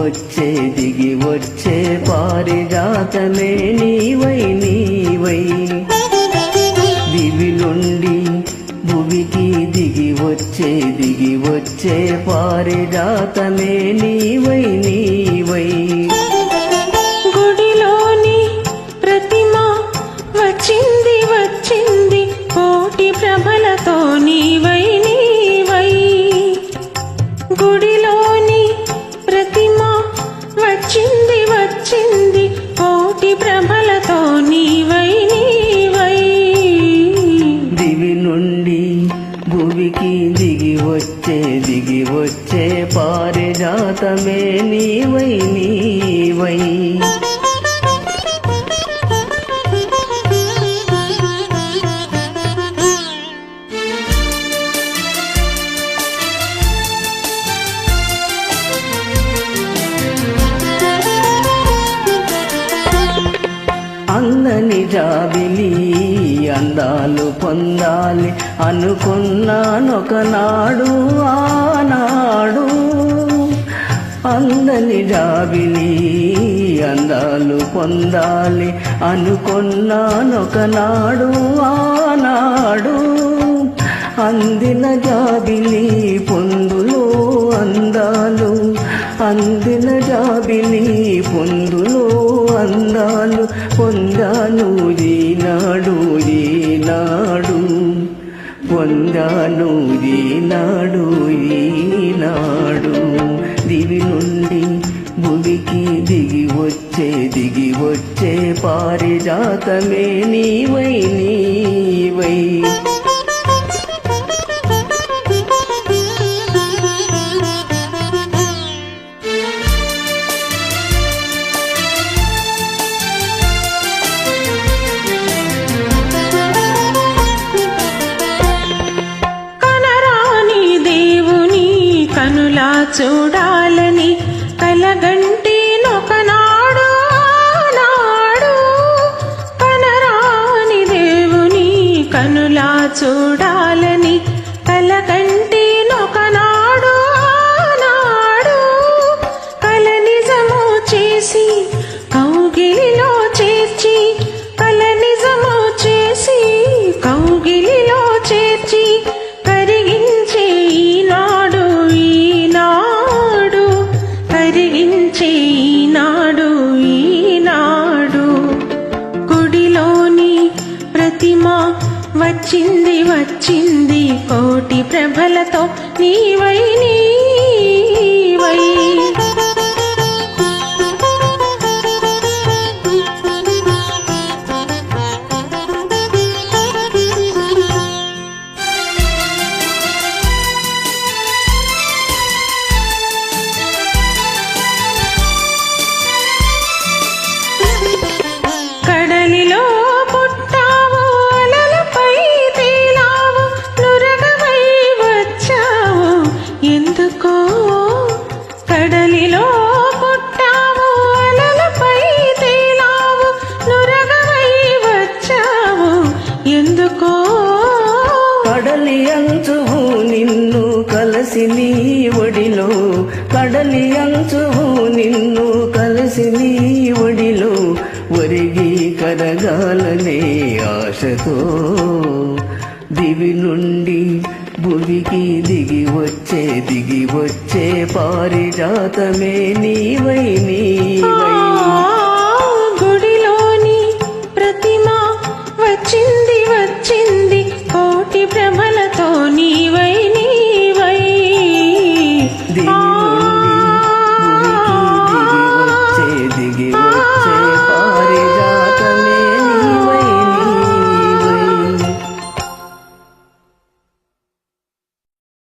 దిగి వచ్చే పారిజాతమే నీవై నీవై దివి నుండి భువికి దిగి వచ్చే పారిజాతమే నీవై నీవై గుడిలోని ప్రతిమ వచ్చింది వచ్చింది కోటి ప్రభలతో నీవై నీవై గుడిలోని ప్రతిమ వచ్చింది వచ్చింది కోటి ప్రభలతో నీవై నీవై దివి నుండి భువికి దిగి వచ్చే పారిజాతమే నీవై నీవై అందని జాబిలి అందాలు పొందాలి అనుకున్నానొకనాడు ఆనాడు అందని జాబిలి అందాలు పొందాలి అనుకున్నానొకనాడు ఆనాడు అందిన జాబిలి పొందులో అందాలు అందిన జాబిలి పొందులో అందాలు పొందాను ఈనాడు ఈనాడు పొందాను ఈనాడు ఈనాడు దివి నుండి భువికి దిగి వచ్చే పారిజాతమే నీవై నీవై కనులా చూడాలని కలగంటి నొకనాడు నాడు కనరాని దేవుని కనులా చూడాలని కలగంటి నొకనాడు నాడు కల నిజము చేసి కౌగిలిలో చేర్చి కల నిజము చేసి కౌగిలిలో చేర్చి కరిగించే ఈనాడు ఈనాడు గుడిలోని ప్రతిమ వచ్చింది వచ్చింది కోటి ప్రభలతో నీవై నీవై కడలిలో పుట్టావు అలలపై తేలావు నురగవై వచ్చావు ఎందుకో కడలిలో పుట్టావు అలలపై తేలావు నురగవై వచ్చావు ఎందుకో కడలి అంచువు నిన్ను కలసి నీ ఒడిలో కడలి అంచువు నిన్ను కలసి నీ ఒడిలో ఒరిగి కరగాలనే ఆశతో దివి నుండి భువికి దిగి వచ్చే పారిజాతమే నీవై నీవై గుడిలోని ప్రతిమ వచ్చింది వచ్చింది కోటి ప్రభలతో నీ